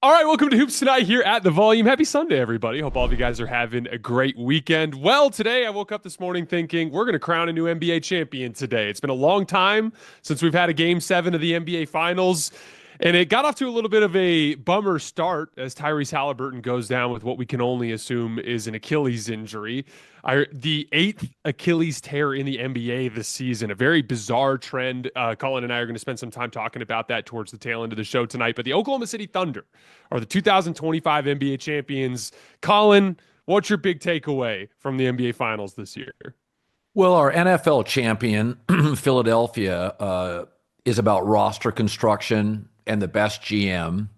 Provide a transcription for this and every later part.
All right, welcome to Hoops Tonight here at The Volume. Happy Sunday, everybody. Hope all of you guys are having a great weekend. Well, today I woke up this morning thinking we're going to crown a new NBA champion today. It's been a long time since we've had a Game 7 of the NBA Finals, and it got off to a little bit of a bummer start as Tyrese Haliburton goes down with what we can only assume is an Achilles injury. The eighth Achilles tear in the NBA this season, a very bizarre trend. Colin and I are going to spend some time talking about that towards the tail end of the show tonight. But the Oklahoma City Thunder are the 2025 NBA champions. Colin, what's your big takeaway from the NBA Finals this year? Well, our NFL champion, Philadelphia, is about roster construction and the best GM,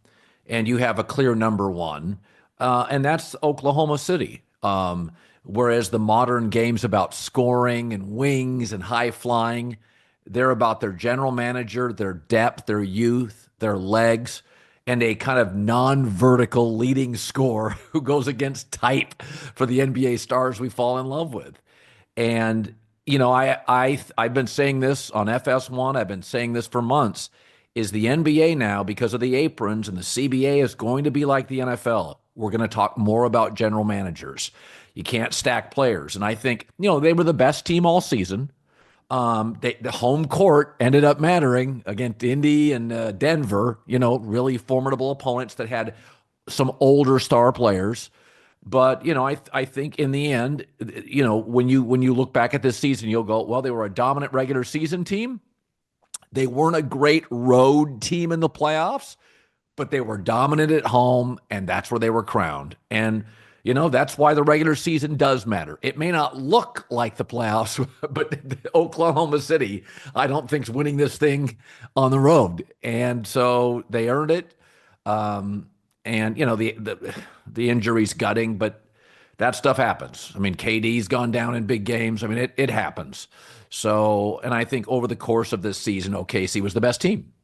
and you have a clear number one, and that's Oklahoma City. Whereas the modern game's about scoring and wings and high flying, they're about their general manager, their depth, their youth, their legs, and a kind of non-vertical leading scorer who goes against type for the NBA stars we fall in love with. And I've been saying this on FS1. I've been saying this for months. Is the NBA now, because of the aprons and the CBA, is going to be like the NFL. We're going to talk more about general managers. You can't stack players. And I think, they were the best team all season. The home court ended up mattering against Indy and Denver, really formidable opponents that had some older star players. But, I think in the end, when you look back at this season, you'll go, well, they were a dominant regular season team. They weren't a great road team in the playoffs, but they were dominant at home, and that's where they were crowned. And, that's why the regular season does matter. It may not look like the playoffs, but Oklahoma City, I don't think, is winning this thing on the road. And so they earned it. The injury's gutting, but that stuff happens. I mean, KD's gone down in big games. I mean, it happens. So, and I think over the course of this season, OKC was the best team.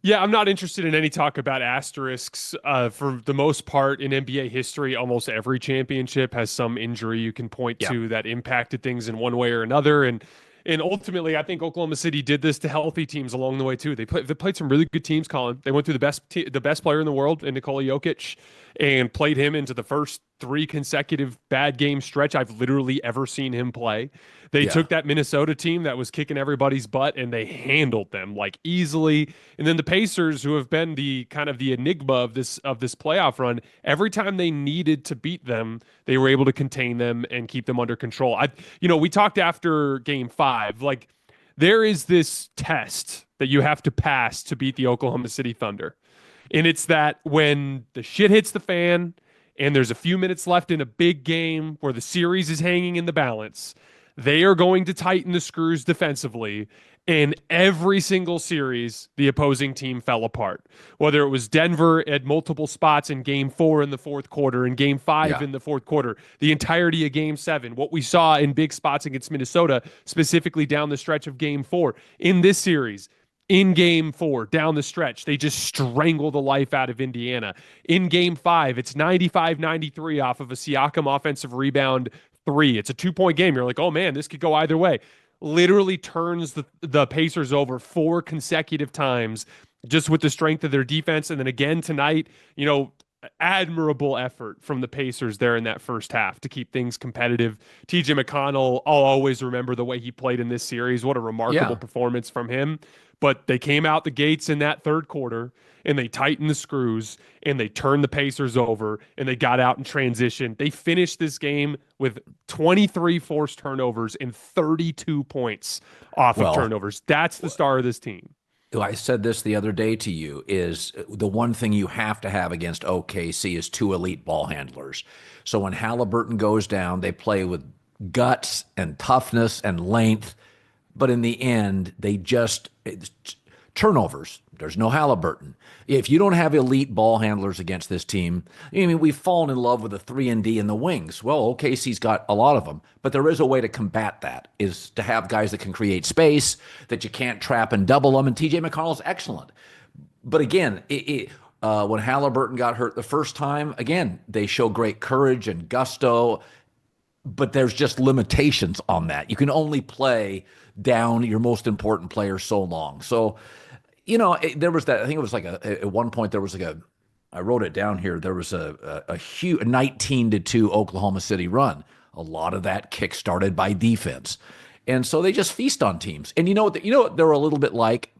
Yeah, I'm not interested in any talk about asterisks. For the most part, in NBA history, almost every championship has some injury you can point to that impacted things in one way or another. And ultimately, I think Oklahoma City did this to healthy teams along the way too. They played some really good teams, Colin. They went through the best player in the world in Nikola Jokic and played him into the first 3 consecutive bad game stretch I've literally ever seen him play. They took that Minnesota team that was kicking everybody's butt and they handled them like easily. And then the Pacers, who have been the kind of the enigma of this playoff run, every time they needed to beat them, they were able to contain them and keep them under control. We talked after Game 5, like there is this test that you have to pass to beat the Oklahoma City Thunder. And it's that when the shit hits the fan and there's a few minutes left in a big game where the series is hanging in the balance, they are going to tighten the screws defensively. In every single series, the opposing team fell apart. Whether it was Denver at multiple spots in Game 4 in the fourth quarter, in Game 5 in the fourth quarter, the entirety of Game 7, what we saw in big spots against Minnesota, specifically down the stretch of Game 4. In this series, in Game 4, down the stretch, they just strangle the life out of Indiana. In Game 5, it's 95-93 off of a Siakam offensive rebound 3. It's a 2-point game. You're like, oh man, this could go either way. Literally turns the Pacers over 4 consecutive times just with the strength of their defense. And then again tonight, admirable effort from the Pacers there in that first half to keep things competitive. TJ McConnell, I'll always remember the way he played in this series. What a remarkable performance from him. But they came out the gates in that third quarter and they tightened the screws and they turned the Pacers over and they got out in transition. They finished this game with 23 forced turnovers and 32 points off of turnovers. That's the star of this team. I said this the other day to you, is the one thing you have to have against OKC is 2 elite ball handlers. So when Haliburton goes down, they play with guts and toughness and length. But in the end, turnovers. There's no Haliburton. If you don't have elite ball handlers against this team, we've fallen in love with the 3-and-D in the wings. Well, OKC's got a lot of them, but there is a way to combat that, is to have guys that can create space, that you can't trap and double them, and TJ McConnell's excellent. But again, when Haliburton got hurt the first time, again, they show great courage and gusto, but there's just limitations on that. You can only play down your most important player so long. So, there was that, I think it was like at one point there was like I wrote it down here. There was a huge 19-2 Oklahoma City run. A lot of that kick started by defense. And so they just feast on teams. And you know what they're a little bit like?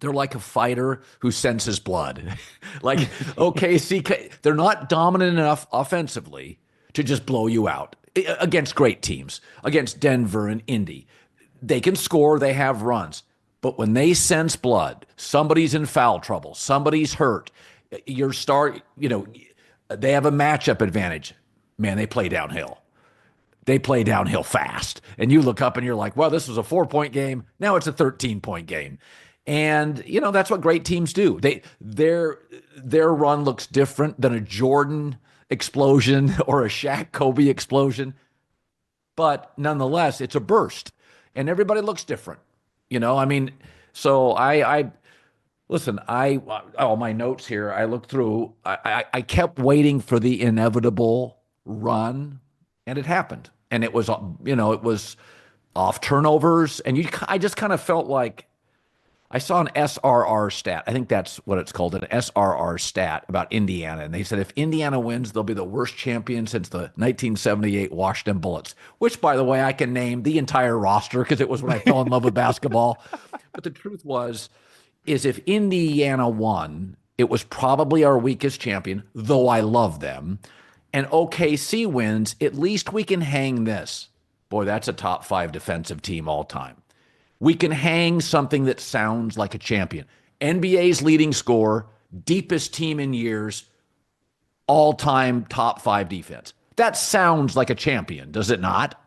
They're like a fighter who senses blood. Like OKC, they're not dominant enough offensively to just blow you out against great teams, against Denver and Indy. They can score, they have runs. But when they sense blood, somebody's in foul trouble, somebody's hurt, they have a matchup advantage. Man, they play downhill. They play downhill fast. And you look up and you're like, well, this was a 4-point game. Now it's a 13-point game. And, that's what great teams do. Their run looks different than a Jordan explosion or a Shaq Kobe explosion. But nonetheless, it's a burst. And everybody looks different. So all my notes here, I looked through, I kept waiting for the inevitable run, and it happened. And it was, it was off turnovers. And I just kind of felt like I saw an SRR stat. I think that's what it's called, an SRR stat about Indiana. And they said if Indiana wins, they'll be the worst champion since the 1978 Washington Bullets, which, by the way, I can name the entire roster because it was when I fell in love with basketball. But the truth is if Indiana won, it was probably our weakest champion, though I love them. And OKC wins, at least we can hang this. Boy, that's a top 5 defensive team all time. We can hang something that sounds like a champion. NBA's leading scorer, deepest team in years, all-time top 5 defense. That sounds like a champion, does it not?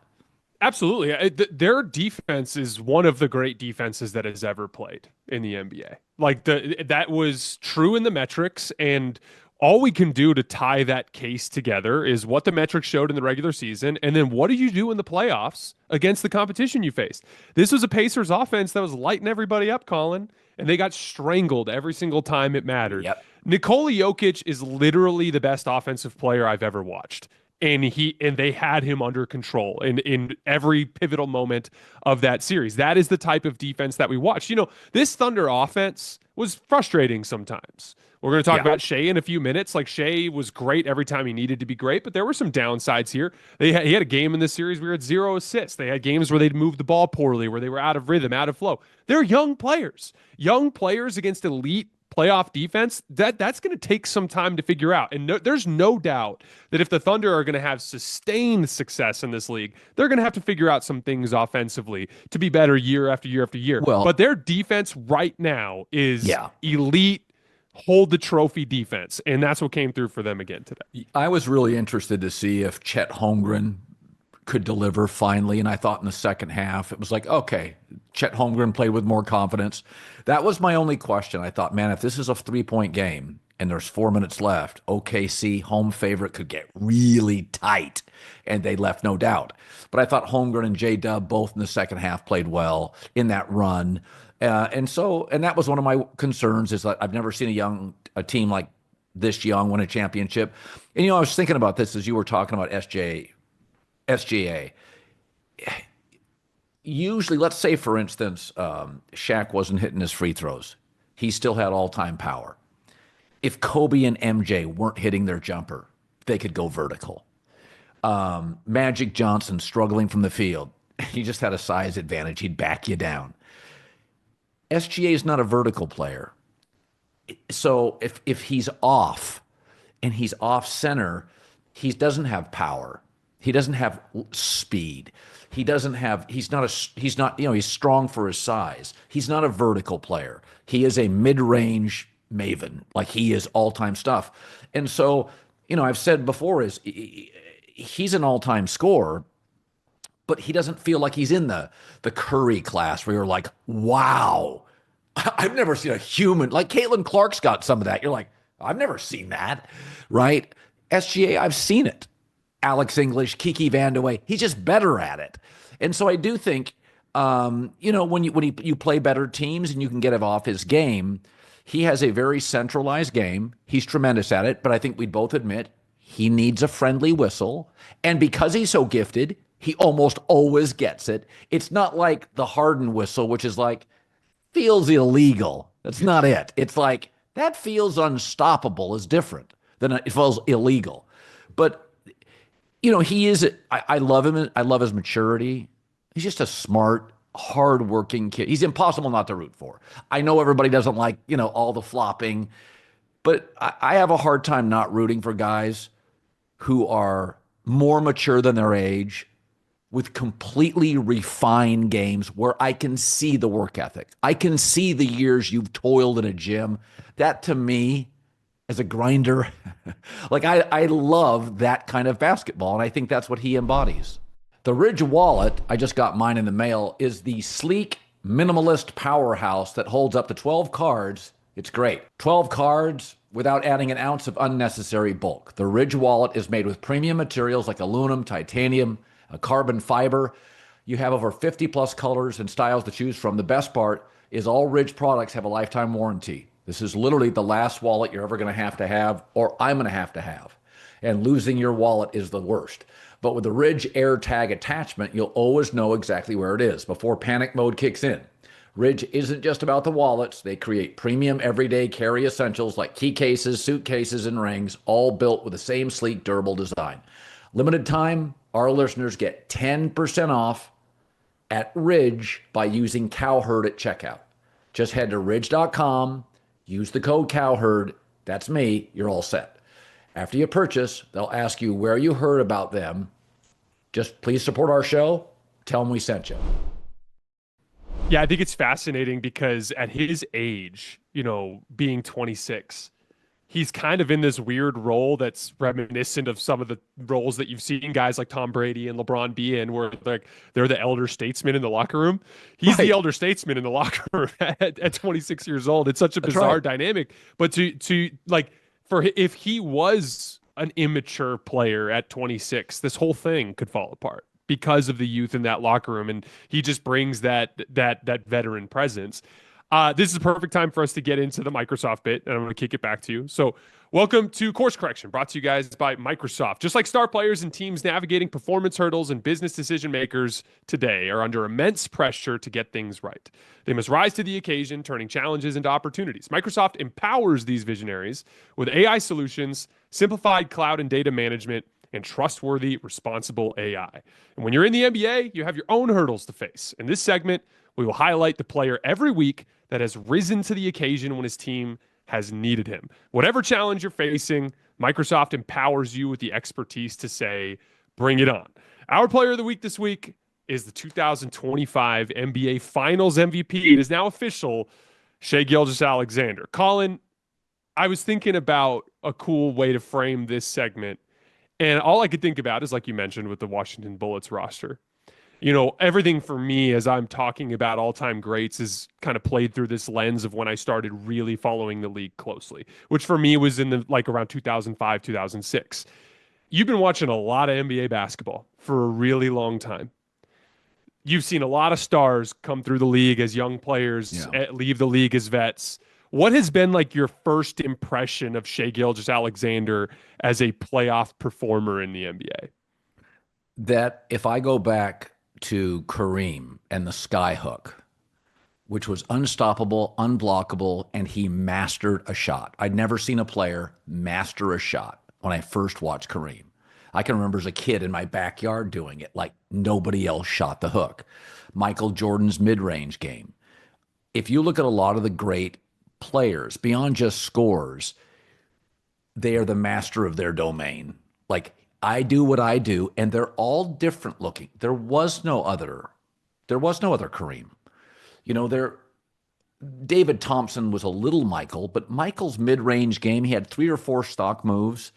Absolutely. Their defense is one of the great defenses that has ever played in the NBA. Like that was true in the metrics, and all we can do to tie that case together is what the metrics showed in the regular season, and then what do you do in the playoffs against the competition you faced? This was a Pacers offense that was lighting everybody up, Colin, and they got strangled every single time it mattered. Yep. Nikola Jokic is literally the best offensive player I've ever watched. And they had him under control in every pivotal moment of that series. That is the type of defense that we watched. This Thunder offense was frustrating sometimes. We're going to talk about Shea in a few minutes. Like, Shea was great every time he needed to be great, but there were some downsides here. He had a game in this series where he had 0 assists. They had games where they'd moved the ball poorly, where they were out of rhythm, out of flow. They're young players against elite playoff defense. That's going to take some time to figure out. And there's no doubt that if the Thunder are going to have sustained success in this league, they're going to have to figure out some things offensively to be better year after year after year. But their defense right now is elite, hold the trophy defense. And that's what came through for them again today. I was really interested to see if Chet Holmgren could deliver finally. And I thought in the second half, it was like, okay, Chet Holmgren played with more confidence. That was my only question. I thought, man, if this is a 3-point game and there's 4 minutes left, OKC, home favorite, could get really tight. And they left no doubt. But I thought Holmgren and J-Dub both in the second half played well in that run. And that was one of my concerns, is that I've never seen a team like this young win a championship. And, I was thinking about this as you were talking about SGA. Usually, let's say, for instance, Shaq wasn't hitting his free throws. He still had all-time power. If Kobe and MJ weren't hitting their jumper, they could go vertical. Magic Johnson struggling from the field. He just had a size advantage. He'd back you down. SGA is not a vertical player. So if he's off and he's off center, he doesn't have power. He doesn't have speed. He's strong for his size. He's not a vertical player. He is a mid-range maven. Like, he is all-time stuff. And so, I've said before, he's an all-time scorer, but he doesn't feel like he's in the Curry class where you're like, wow, I've never seen a human. Like, Caitlin Clark's got some of that. You're like, I've never seen that, right? SGA, I've seen it. Alex English, Kiki Vandeweghe, he's just better at it. And so I do think, when you play better teams and you can get him off his game, he has a very centralized game. He's tremendous at it, but I think we'd both admit he needs a friendly whistle. And because he's so gifted, he almost always gets it. It's not like the Harden whistle, which is like, feels illegal. That's not it. It's like, That feels unstoppable is different than it feels illegal. But, he is, I love him. I love his maturity. He's just a smart, hardworking kid. He's impossible not to root for. I know everybody doesn't like, all the flopping, but I have a hard time not rooting for guys who are more mature than their age with completely refined games where I can see the work ethic. I can see the years you've toiled in a gym. That to me, as a grinder, like I love that kind of basketball, and I think that's what he embodies. The Ridge wallet, I just got mine in the mail, is the sleek, minimalist powerhouse that holds up to 12 cards. It's great. 12 cards without adding an ounce of unnecessary bulk. The Ridge wallet is made with premium materials like aluminum, titanium, a carbon fiber. You have over 50 plus colors and styles to choose from. The best part is all Ridge products have a lifetime warranty. This is literally the last wallet you're ever going to have, or I'm going to have. And losing your wallet is the worst. But with the Ridge AirTag attachment, you'll always know exactly where it is before panic mode kicks in. Ridge isn't just about the wallets. They create premium everyday carry essentials like key cases, suitcases, and rings, all built with the same sleek, durable design. Limited time, our listeners get 10% off at Ridge by using Cowherd at checkout. Just head to ridge.com, use the code Cowherd. That's me. You're all set. After you purchase, they'll ask you where you heard about them. Just please support our show. Tell them we sent you. Yeah, I think it's fascinating because at his age, being 26, he's kind of in this weird role that's reminiscent of some of the roles that you've seen guys like Tom Brady and LeBron be in, where they're the elder statesman in the locker room. He's the elder statesman in the locker room at 26 years old. It's such a bizarre dynamic. But if he was an immature player at 26, this whole thing could fall apart because of the youth in that locker room, and he just brings that veteran presence. This is the perfect time for us to get into the Microsoft bit, and I'm going to kick it back to you. So welcome to Course Correction, brought to you guys by Microsoft. Just like star players and teams navigating performance hurdles, and business decision makers today are under immense pressure to get things right. They must rise to the occasion, turning challenges into opportunities. Microsoft empowers these visionaries with AI solutions, simplified cloud and data management, and trustworthy, responsible AI. And when you're in the NBA, you have your own hurdles to face. In this segment, we will highlight the player every week that has risen to the occasion when his team has needed him. Whatever challenge you're facing, Microsoft empowers you with the expertise to say, bring it on. Our player of the week this week is the 2025 NBA Finals MVP. It is now official, Shai Gilgeous-Alexander. Colin, I was thinking about a cool way to frame this segment, and all I could think about is, like you mentioned, with the Washington Bullets roster. Everything for me as I'm talking about all-time greats is kind of played through this lens of when I started really following the league closely, which for me was in around 2005, 2006. You've been watching a lot of NBA basketball for a really long time. You've seen a lot of stars come through the league as young players, leave the league as vets. What has been your first impression of Shai Gilgeous-Alexander as a playoff performer in the NBA? That if I go back to Kareem and the skyhook, which was unstoppable, unblockable, and he mastered a shot. I'd never seen a player master a shot when I first watched Kareem. I can remember as a kid in my backyard doing it like nobody else shot the hook. Michael Jordan's mid-range game. If you look at a lot of the great players, beyond just scores, they are the master of their domain. I do what I do, and they're all different looking. There was no other Kareem. David Thompson was a little Michael, but Michael's mid-range game, he had 3 or 4 stock moves.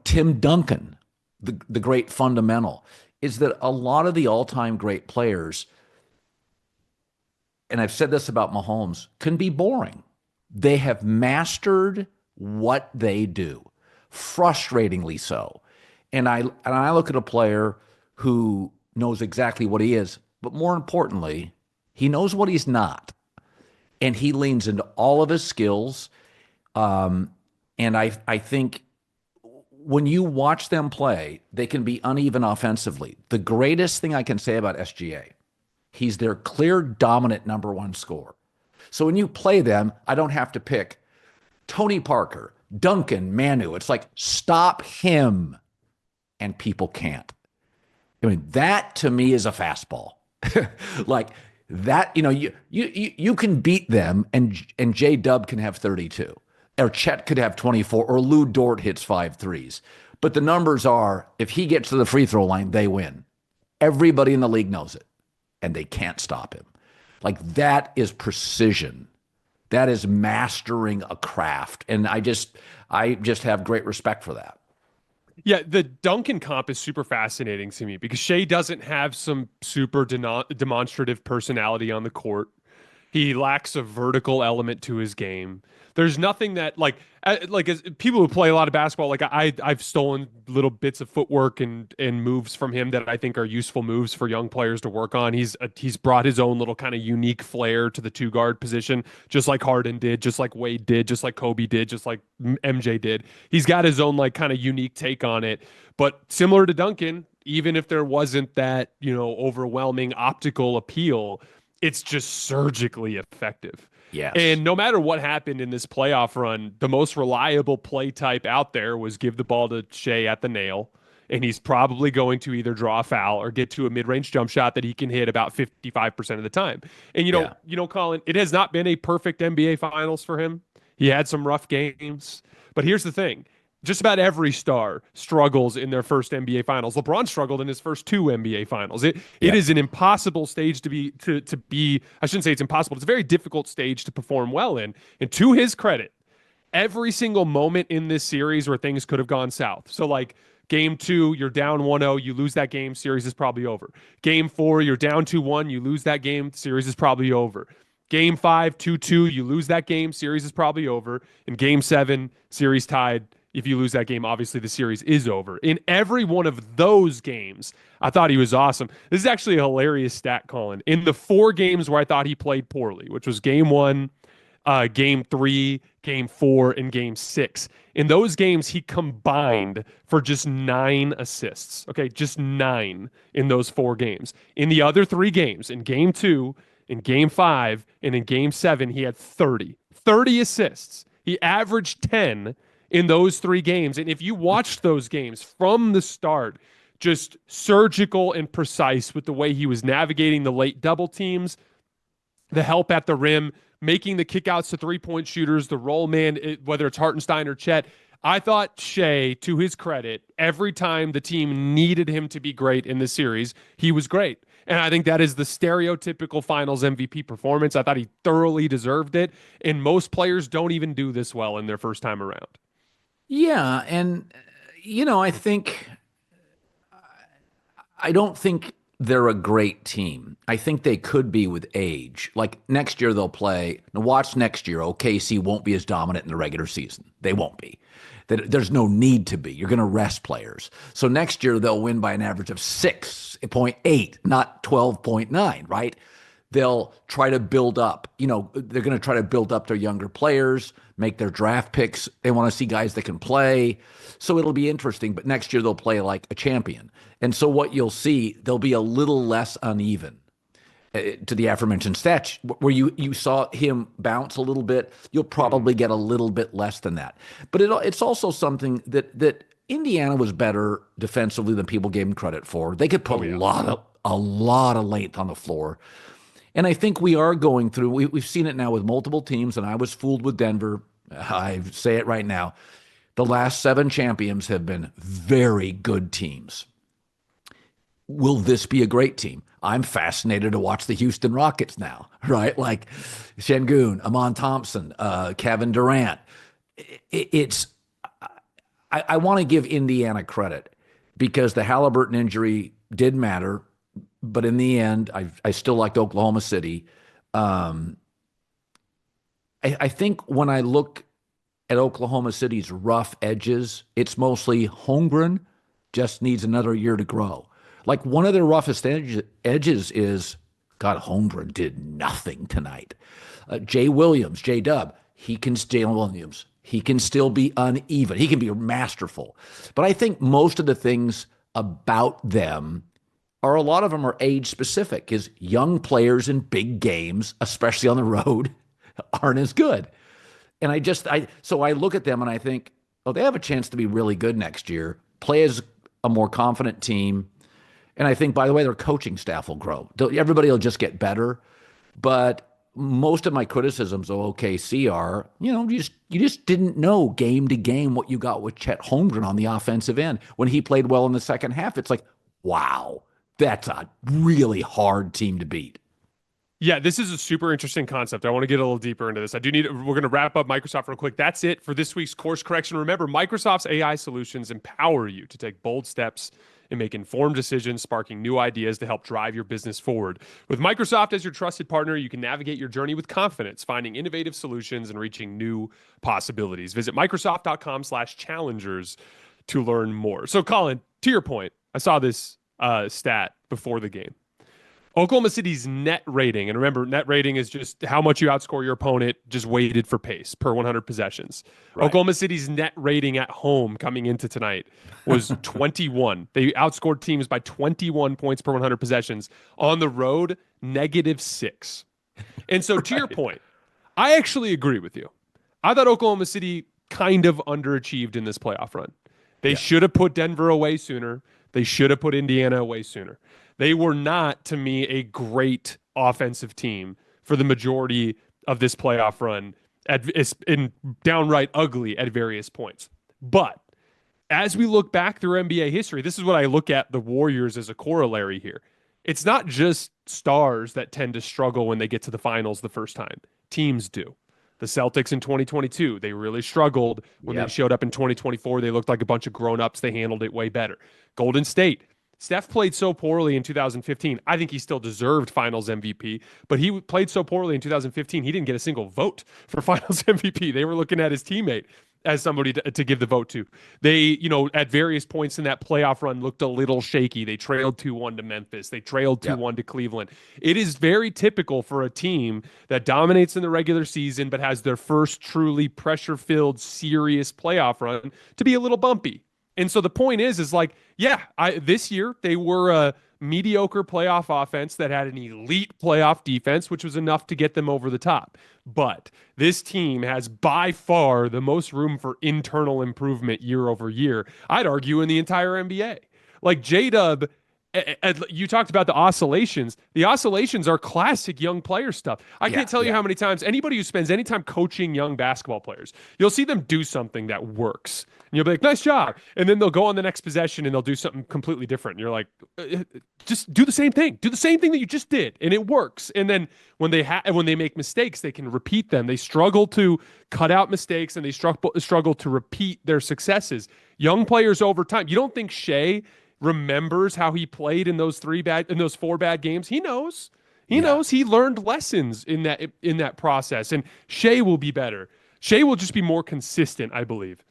Tim Duncan, the great fundamental, is that a lot of the all-time great players, and I've said this about Mahomes, can be boring. They have mastered what they do, frustratingly so. And I look at a player who knows exactly what he is, but more importantly, he knows what he's not. And he leans into all of his skills. And I think when you watch them play, they can be uneven offensively. The greatest thing I can say about SGA, he's their clear dominant number one scorer. So when you play them, I don't have to pick Tony Parker, Duncan, Manu. It's like, stop him. And people can't. I mean, that to me is a fastball. Like that, you can beat them, and J Dub can have 32, or Chet could have 24, or Lou Dort hits 5 threes. But the numbers are, if he gets to the free throw line, they win. Everybody in the league knows it, and they can't stop him. Like, that is precision. That is mastering a craft, and I just have great respect for that. Yeah, the Duncan comp is super fascinating to me because Shea doesn't have some super demonstrative personality on the court. He lacks a vertical element to his game. There's nothing that as people who play a lot of basketball, I've stolen little bits of footwork and moves from him that I think are useful moves for young players to work on. He's brought his own little kind of unique flair to the 2 guard position, just like Harden did, just like Wade did, just like Kobe did, just like MJ did. He's got his own like kind of unique take on it. But similar to Duncan, even if there wasn't that, overwhelming optical appeal, it's just surgically effective. Yes. And no matter what happened in this playoff run, the most reliable play type out there was give the ball to Shea at the nail. And he's probably going to either draw a foul or get to a mid-range jump shot that he can hit about 55% of the time. And Colin, it has not been a perfect NBA Finals for him. He had some rough games. But here's the thing. Just about every star struggles in their first NBA Finals. LeBron struggled in his first 2 NBA Finals. It is an impossible stage to be. I shouldn't say it's impossible. It's a very difficult stage to perform well in. And to his credit, every single moment in this series where things could have gone south. So like game 2, you're down 1-0, you lose that game, series is probably over. Game 4, you're down 2-1, you lose that game, series is probably over. Game 5, 2-2, you lose that game, series is probably over. In game 7, series tied. If you lose that game, obviously the series is over. In every one of those games, I thought he was awesome. This is actually a hilarious stat, Colin. In the 4 games where I thought he played poorly, which was game 1, game 3, game 4, and game 6. In those games, he combined for just 9 assists. Okay, just 9 in those 4 games. In the other 3 games, in game 2, in game 5, and in game 7, he had 30. 30 assists. He averaged 10 in those 3 games. And if you watched those games from the start, just surgical and precise with the way he was navigating the late double teams, the help at the rim, making the kickouts to 3-point shooters, the roll man, whether it's Hartenstein or Chet. I thought Shea, to his credit, every time the team needed him to be great in the series, he was great. And I think that is the stereotypical Finals MVP performance. I thought he thoroughly deserved it. And most players don't even do this well in their first time around. Yeah, and I don't think they're a great team. I think they could be with age. Like next year they'll play. Now watch next year. OKC won't be as dominant in the regular season. They won't be. There's no need to be. You're going to rest players. So next year they'll win by an average of 6.8, not 12.9, right? They'll try to build up. They're going to try to build up their younger players, make their draft picks. They want to see guys that can play. So it'll be interesting. But next year they'll play like a champion. And so what you'll see, they'll be a little less uneven to the aforementioned stats. Where you saw him bounce a little bit, you'll probably get a little bit less than that. But it's also something that Indiana was better defensively than people gave him credit for. They could put a lot of length on the floor. And I think we are going through, we've seen it now with multiple teams, and I was fooled with Denver. I say it right now. The last 7 champions have been very good teams. Will this be a great team? I'm fascinated to watch the Houston Rockets now, right? Like Şengün, Amon Thompson, Kevin Durant. I want to give Indiana credit because the Haliburton injury did matter. But in the end, I still liked Oklahoma City. I think when I look at Oklahoma City's rough edges, it's mostly Holmgren just needs another year to grow. Like one of their roughest edges is, God, Holmgren did nothing tonight. Jay Williams, J-Dub, he can still be uneven. He can be masterful. But I think most of the things about them are a lot of them are age specific, is young players in big games, especially on the road, aren't as good. And so I look at them and I think, oh, they have a chance to be really good next year, play as a more confident team. And I think, by the way, their coaching staff will grow. Everybody will just get better. But most of my criticisms of OKC are, you just didn't know game to game what you got with Chet Holmgren on the offensive end. When he played well in the second half, it's like, wow, that's a really hard team to beat. Yeah, this is a super interesting concept. I want to get a little deeper into this. We're going to wrap up Microsoft real quick. That's it for this week's course correction. Remember, Microsoft's AI solutions empower you to take bold steps and make informed decisions, sparking new ideas to help drive your business forward. With Microsoft as your trusted partner, you can navigate your journey with confidence, finding innovative solutions and reaching new possibilities. Visit Microsoft.com/challengers to learn more. So, Colin, to your point, I saw this stat before the game. Oklahoma City's net rating, and remember, net rating is just how much you outscore your opponent, just weighted for pace per 100 possessions. Right. Oklahoma City's net rating at home coming into tonight was 21. They outscored teams by 21 points per 100 possessions. On the road, -6. And so to your point, I actually agree with you. I thought Oklahoma City kind of underachieved in this playoff run. They should have put Denver away sooner. They should have put Indiana away sooner. They were not, to me, a great offensive team for the majority of this playoff run, in downright ugly at various points. But as we look back through NBA history, this is what I look at the Warriors as a corollary here. It's not just stars that tend to struggle when they get to the finals the first time. Teams do. The Celtics in 2022, they really struggled. When they showed up in 2024, they looked like a bunch of grown-ups. They handled it way better. Golden State. Steph played so poorly in 2015. I think he still deserved Finals MVP, but he played so poorly in 2015, he didn't get a single vote for Finals MVP. They were looking at his teammate as somebody to give the vote to. They, at various points in that playoff run looked a little shaky. They trailed 2-1 to Memphis. They trailed 2-1 to Cleveland. It is very typical for a team that dominates in the regular season but has their first truly pressure-filled, serious playoff run to be a little bumpy. And so the point is this year they were a mediocre playoff offense that had an elite playoff defense, which was enough to get them over the top. But this team has by far the most room for internal improvement year over year, I'd argue, in the entire NBA. Like J-Dub, you talked about the oscillations. The oscillations are classic young player stuff. I can't tell you how many times anybody who spends any time coaching young basketball players, you'll see them do something that works. And you'll be like, nice job. And then they'll go on the next possession and they'll do something completely different. And you're like, just do the same thing. Do the same thing that you just did. And it works. And then when they make mistakes, they can repeat them. They struggle to cut out mistakes and they struggle to repeat their successes. Young players over time. You don't think Shea remembers how he played in those 4 bad games? He knows. He knows. He learned lessons in that process. And Shea will be better. Shea will just be more consistent, I believe.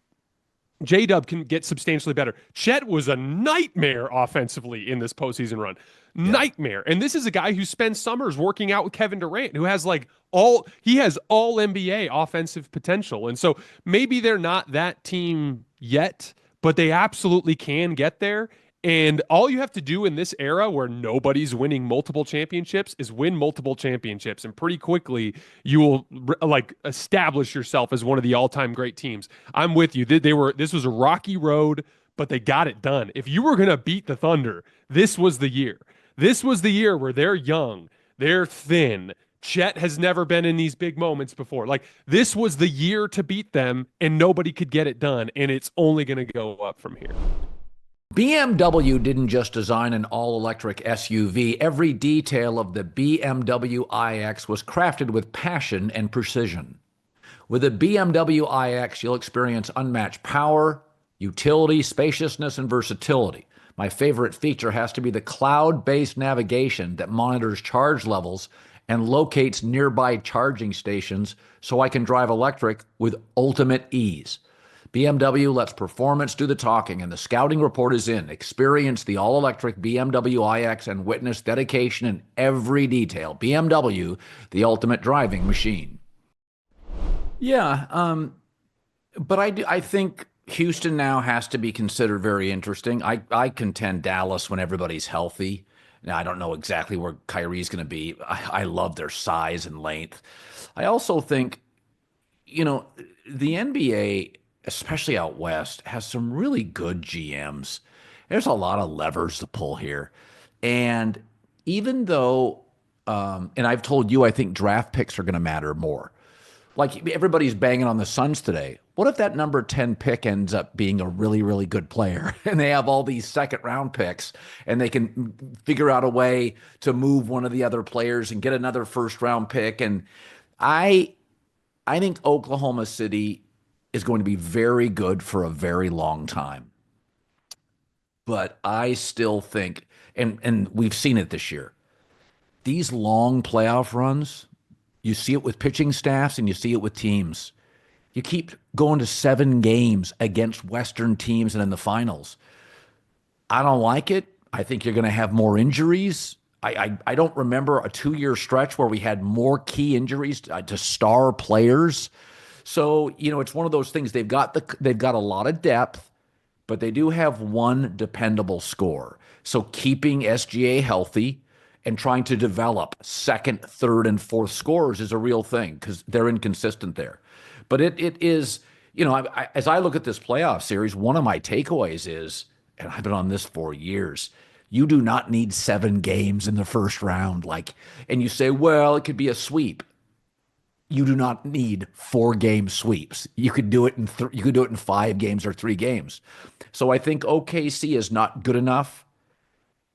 J-Dub can get substantially better. Chet was a nightmare offensively in this postseason run. Nightmare. And this is a guy who spends summers working out with Kevin Durant, who has all NBA offensive potential. And so maybe they're not that team yet, but they absolutely can get there. And all you have to do in this era where nobody's winning multiple championships is win multiple championships. And pretty quickly, you will establish yourself as one of the all-time great teams. I'm with you. This was a rocky road, but they got it done. If you were going to beat the Thunder, this was the year. This was the year where they're young, they're thin. Chet has never been in these big moments before. This was the year to beat them, and nobody could get it done. And it's only going to go up from here. BMW didn't just design an all-electric SUV. Every detail of the BMW iX was crafted with passion and precision. With the BMW iX, you'll experience unmatched power, utility, spaciousness, and versatility. My favorite feature has to be the cloud-based navigation that monitors charge levels and locates nearby charging stations so I can drive electric with ultimate ease. BMW lets performance do the talking, and the scouting report is in. Experience the all-electric BMW iX and witness dedication in every detail. BMW, the ultimate driving machine. Yeah, but I think Houston now has to be considered very interesting. I contend Dallas when everybody's healthy. Now, I don't know exactly where Kyrie's going to be. I love their size and length. I also think, you know, the NBA, especially out west, has some really good GMs. There's a lot of levers to pull here. And even though, and I've told you, I think draft picks are going to matter more. Like everybody's banging on the Suns today. What if that number 10 pick ends up being a really, really good player and they have all these second round picks and they can figure out a way to move one of the other players and get another first round pick? And I I think Oklahoma City is going to be very good for a very long time. But I still think, and we've seen it this year, these long playoff runs, you see it with pitching staffs and you see it with teams. You keep going to 7 games against Western teams and in the finals. I don't like it. I think you're going to have more injuries. I don't remember a 2-year stretch where we had more key injuries to star players. So, it's one of those things. They've got a lot of depth, but they do have one dependable score. So keeping SGA healthy and trying to develop second, third, and fourth scorers is a real thing because they're inconsistent there. But it is, as I look at this playoff series, one of my takeaways is, and I've been on this for years, you do not need 7 games in the first round. And you say, well, it could be a sweep. You do not need 4-game sweeps. You could do it in 5 games or 3 games. So I think OKC is not good enough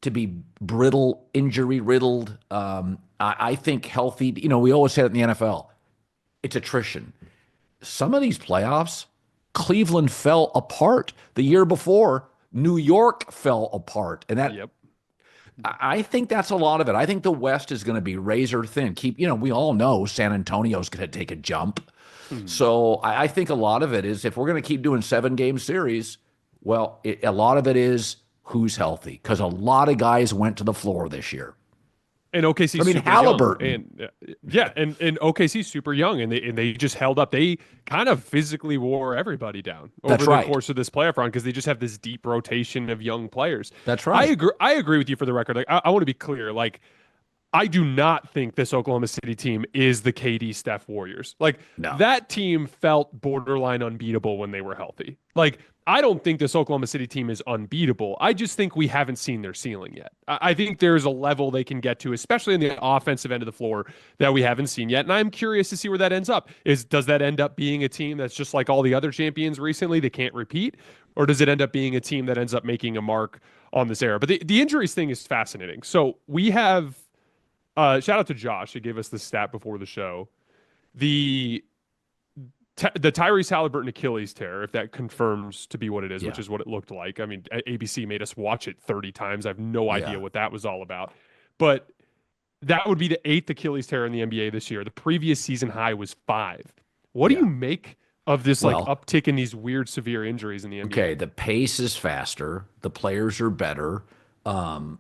to be brittle, injury riddled. I think healthy. We always say it in the NFL. It's attrition. Some of these playoffs, Cleveland fell apart the year before. New York fell apart, and Yep. I think that's a lot of it. I think the West is going to be razor thin. We all know San Antonio's going to take a jump. So I think a lot of it is if we're going to keep doing 7-game series, well, a lot of it is who's healthy because a lot of guys went to the floor this year. And OKC, Haliburton, and OKC's super young, and they just held up. They kind of physically wore everybody down over the course of this playoff run because they just have this deep rotation of young players. That's right. I agree with you for the record. I want to be clear. I do not think this Oklahoma City team is the KD Steph Warriors. No. That team felt borderline unbeatable when they were healthy. I don't think this Oklahoma City team is unbeatable. I just think we haven't seen their ceiling yet. I think there's a level they can get to, especially in the offensive end of the floor, that we haven't seen yet. And I'm curious to see where that ends up. Does that end up being a team that's just like all the other champions recently, they can't repeat? Or does it end up being a team that ends up making a mark on this era? But the injuries thing is fascinating. So we have, shout out to Josh, who gave us the stat before the show. The Tyrese Haliburton Achilles tear, if that confirms to be what it is, which is what it looked like. I mean, ABC made us watch it 30 times. I have no idea what that was all about. But that would be the 8th Achilles tear in the NBA this year. The previous season high was 5. What do you make of this uptick in these weird, severe injuries in the NBA? Okay, the pace is faster. The players are better. It's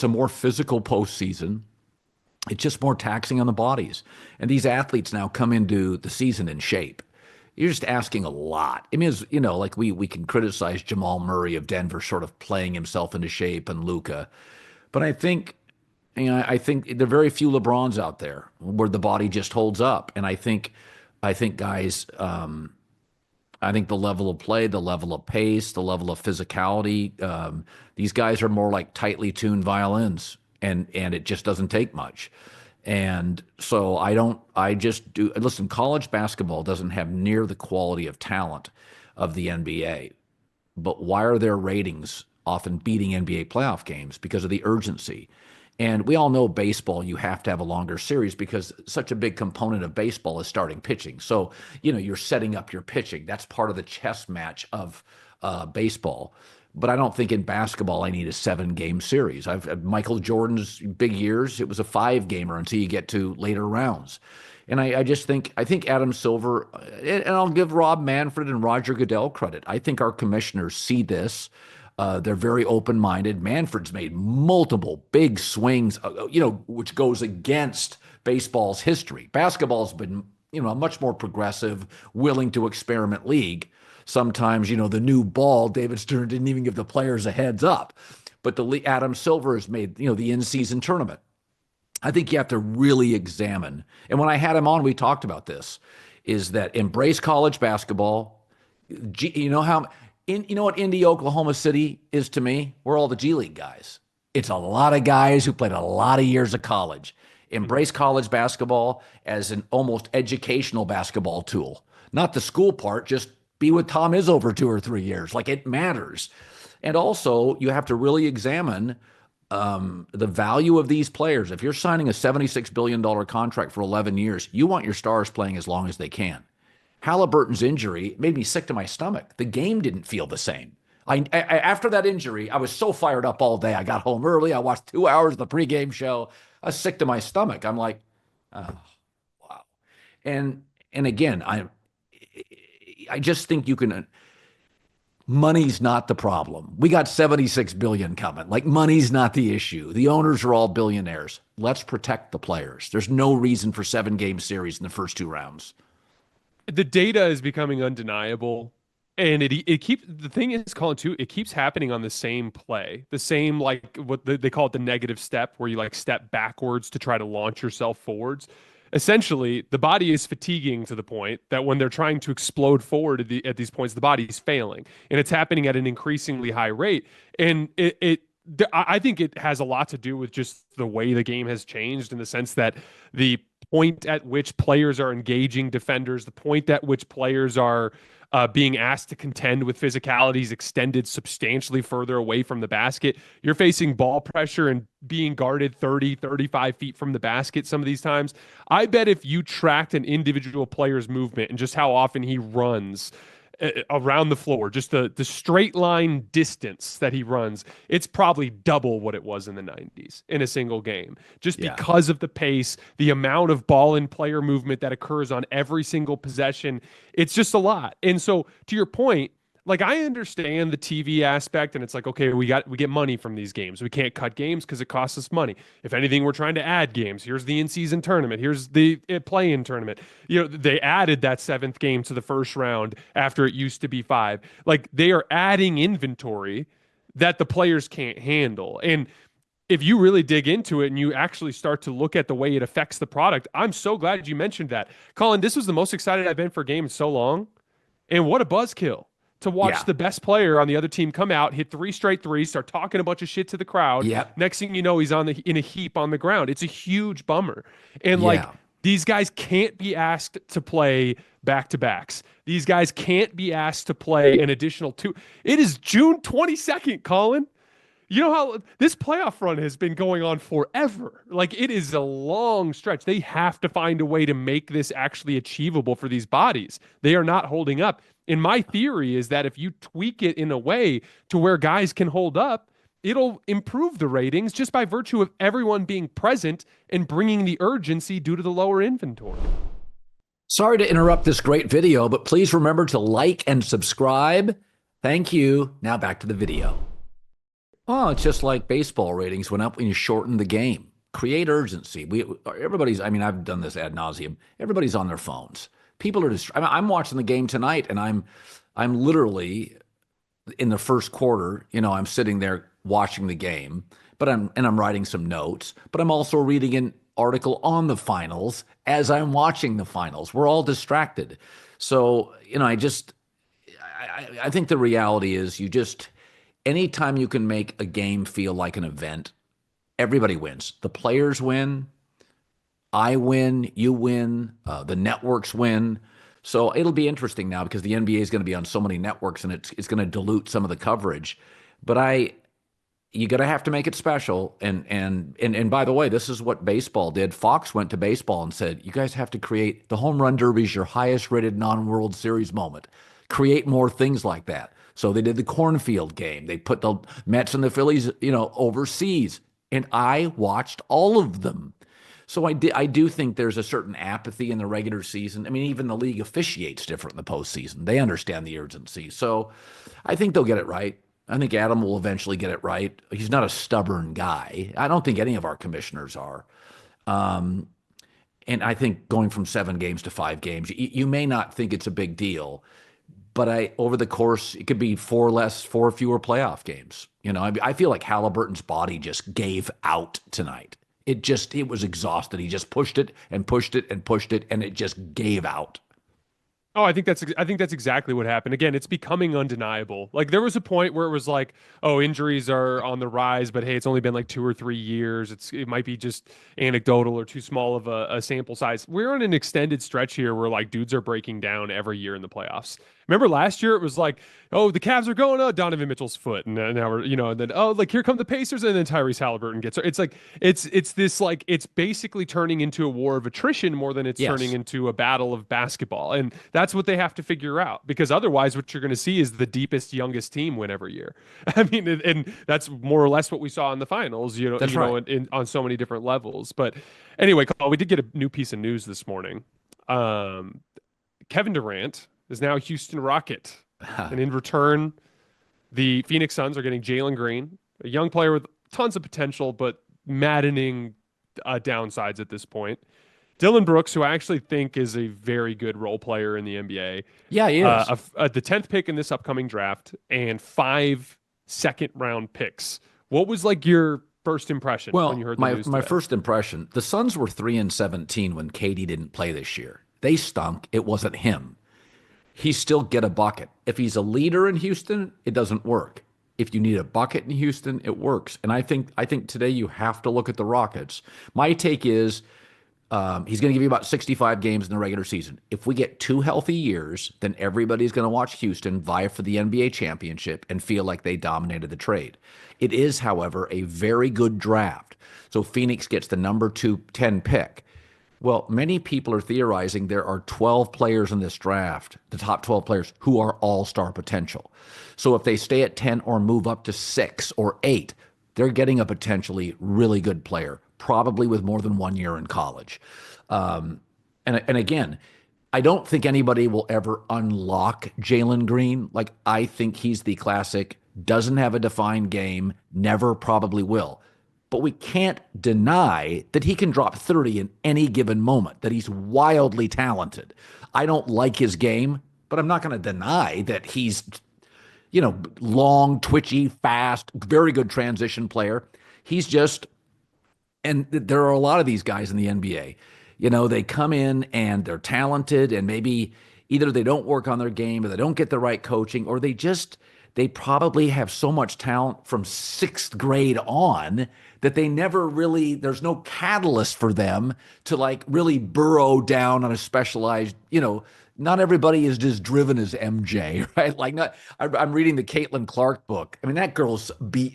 a more physical postseason. It's just more taxing on the bodies. And these athletes now come into the season in shape. You're just asking a lot. I mean, we can criticize Jamal Murray of Denver sort of playing himself into shape and Luka. But I think there are very few LeBrons out there where the body just holds up. And I think guys, I think the level of play, the level of pace, the level of physicality, these guys are more like tightly tuned violins. And it just doesn't take much. And so listen, college basketball doesn't have near the quality of talent of the NBA. But why are their ratings often beating NBA playoff games? Because of the urgency. And we all know baseball, you have to have a longer series because such a big component of baseball is starting pitching. So, you're setting up your pitching. That's part of the chess match of baseball. But I don't think in basketball I need a 7-game series. Michael Jordan's big years, it was a 5-gamer until you get to later rounds. And I think Adam Silver, and I'll give Rob Manfred and Roger Goodell credit. I think our commissioners see this. They're very open-minded. Manfred's made multiple big swings, which goes against baseball's history. Basketball's been a much more progressive, willing to experiment league. Sometimes, the new ball, David Stern didn't even give the players a heads up. But Adam Silver has made, the in-season tournament. I think you have to really examine. And when I had him on, we talked about this, is that embrace college basketball. You know what Indy, Oklahoma City is to me? We're all the G League guys. It's a lot of guys who played a lot of years of college. Embrace college basketball as an almost educational basketball tool. Not the school part, just be with Tom Izzo for 2 or 3 years. Like, it matters. And also, you have to really examine the value of these players. If you're signing a $76 billion contract for 11 years, you want your stars playing as long as they can. Haliburton's injury made me sick to my stomach. The game didn't feel the same. After that injury, I was so fired up all day. I got home early. I watched 2 hours of the pregame show. I was sick to my stomach. I'm like, oh, wow. And again, I just think you can. Money's not the problem. We got 76 billion coming. Like, money's not the issue. The owners are all billionaires. Let's protect the players. There's no reason for 7-game series in the first 2 rounds. The data is becoming undeniable. And it keeps, the thing is, Colin, too, it keeps happening on the same play, the same, like, what they call it, the negative step, where you like step backwards to try to launch yourself forwards. Essentially, the body is fatiguing to the point that when they're trying to explode forward at these points, the body is failing, and it's happening at an increasingly high rate. And I think it has a lot to do with just the way the game has changed, in the sense that the point at which players are engaging defenders, the point at which players are being asked to contend with physicalities extended substantially further away from the basket. You're facing ball pressure and being guarded 30, 35 feet from the basket some of these times. I bet if you tracked an individual player's movement and just how often he runs around the floor, just the straight line distance that he runs, it's probably double what it was in the 90s in a single game, just because of the pace, the amount of ball and player movement that occurs on every single possession. It's just a lot. And so, to your point, like, I understand the TV aspect, and it's like, okay, we get money from these games. We can't cut games because it costs us money. If anything, we're trying to add games. Here's the in-season tournament. Here's the play-in tournament. They added that 7th game to the first round after it used to be 5. Like, they are adding inventory that the players can't handle. And if you really dig into it and you actually start to look at the way it affects the product, I'm so glad you mentioned that. Colin, this was the most excited I've been for a game in so long. And what a buzzkill to watch the best player on the other team come out, hit 3 straight threes, start talking a bunch of shit to the crowd. Yep. Next thing you know, he's in a heap on the ground. It's a huge bummer. And like, these guys can't be asked to play back-to-backs. These guys can't be asked to play an additional 2. It is June 22nd, Colin. You know how this playoff run has been going on forever. Like, it is a long stretch. They have to find a way to make this actually achievable for these bodies. They are not holding up. And my theory is that if you tweak it in a way to where guys can hold up, it'll improve the ratings just by virtue of everyone being present and bringing the urgency due to the lower inventory. Sorry to interrupt this great video, but please remember to like and subscribe. Thank you. Now back to the video. Oh, it's just like baseball ratings went up when you shortened the game. Create urgency. I've done this ad nauseum. Everybody's on their phones. People are I'm watching the game tonight, and I'm literally in the first quarter. I'm sitting there watching the game, but I'm writing some notes. But I'm also reading an article on the finals as I'm watching the finals. We're all distracted. So I think the reality is anytime you can make a game feel like an event, everybody wins. The players win. I win, you win, the networks win. So it'll be interesting now because the NBA is going to be on so many networks, and it's going to dilute some of the coverage. But you got to have to make it special. And by the way, this is what baseball did. Fox went to baseball and said, you guys have to create the home run derby is your highest rated non-World Series moment. Create more things like that. So they did the cornfield game. They put the Mets and the Phillies, overseas, and I watched all of them. So I do think there's a certain apathy in the regular season. I mean, even the league officiates different in the postseason. They understand the urgency. So I think they'll get it right. I think Adam will eventually get it right. He's not a stubborn guy. I don't think any of our commissioners are. And I think going from 7 games to 5 games, you may not think it's a big deal, but over the course, it could be 4 fewer playoff games. I feel like Halliburton's body just gave out tonight. It was exhausted. He just pushed it and pushed it and pushed it, and it just gave out. Oh, I think that's exactly what happened. Again, it's becoming undeniable. Like there was a point where it was like, oh, injuries are on the rise, but hey, it's only been like 2 or 3 years. It might be just anecdotal or too small of a sample size. We're on an extended stretch here where like dudes are breaking down every year in the playoffs. Remember last year it was like, oh, the Cavs are going, oh, Donovan Mitchell's foot, and now we're, and then oh, like here come the Pacers, and then Tyrese Haliburton gets her. It's like it's this like it's basically turning into a war of attrition more than it's turning Yes, into a battle of basketball, and that's what they have to figure out because otherwise, what you're going to see is the deepest, youngest team win every year. I mean, and that's more or less what we saw in the finals. that's right. On so many different levels. But anyway, Carl, we did get a new piece of news this morning. Kevin Durant is now a Houston Rocket. And in return, the Phoenix Suns are getting Jalen Green, a young player with tons of potential, but maddening downsides at this point. Dylan Brooks, who I actually think is a very good role player in the NBA. Yeah, he is. The 10th pick in this upcoming draft and 5 second-round picks. What was like your first impression when you heard the news my today? first impression, the Suns were 3-17 when Katie didn't play this year. They stunk. It wasn't him. He still get a bucket. If he's a leader in Houston, it doesn't work. If you need a bucket in Houston, it works. And I think today you have to look at the Rockets. My take is he's going to give you about 65 games in the regular season. If we get 2 healthy years, then everybody's going to watch Houston vie for the NBA championship and feel like they dominated the trade. It is, however, a very good draft. So Phoenix gets the number 10 pick. Well, many people are theorizing there are 12 players in this draft, the top 12 players, who are all-star potential. So if they stay at 10 or move up to 6 or 8, they're getting a potentially really good player, probably with more than 1 year in college. And again, I don't think anybody will ever unlock Jalen Green. Like, I think he's the classic, doesn't have a defined game, never probably will. But we can't deny that he can drop 30 in any given moment, that he's wildly talented. I don't like his game, but I'm not going to deny that he's, long, twitchy, fast, very good transition player. He's just, and there are a lot of these guys in the NBA. They come in and they're talented, and maybe either they don't work on their game or they don't get the right coaching, or they probably have so much talent from 6th grade on that they never really, there's no catalyst for them to like really burrow down on a specialized, not everybody is as driven as MJ, right? I'm reading the Caitlin Clark book. I mean, that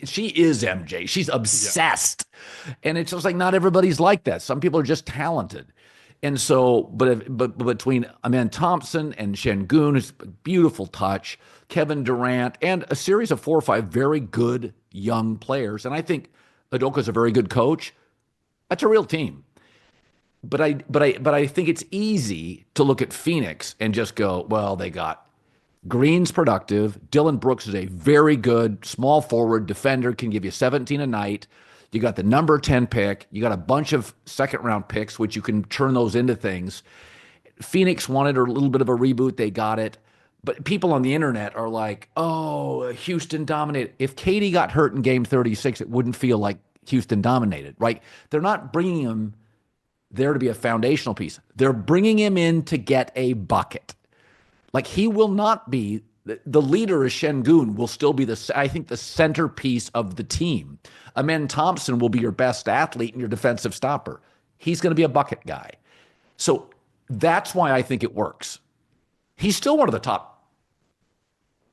she is MJ. She's obsessed. Yeah. And it's just like, not everybody's like that. Some people are just talented. And so, but between Amen Thompson and Şengün, it's a beautiful touch, Kevin Durant, and a series of 4 or 5 very good young players. And I think Udoka's a very good coach. That's a real team. But I think it's easy to look at Phoenix and just go, well, they got Green's productive. Dylan Brooks is a very good small forward defender, can give you 17 a night. You got the number 10 pick. You got a bunch of second-round picks, which you can turn those into things. Phoenix wanted a little bit of a reboot. They got it. But people on the internet are like, oh, Houston dominated. If Katie got hurt in game 36, it wouldn't feel like Houston dominated, right? They're not bringing him there to be a foundational piece. They're bringing him in to get a bucket. Like, he will not be, the leader is Şengün, will still be I think the centerpiece of the team. Amen Thompson will be your best athlete and your defensive stopper. He's going to be a bucket guy. So that's why I think it works. He's still one of the top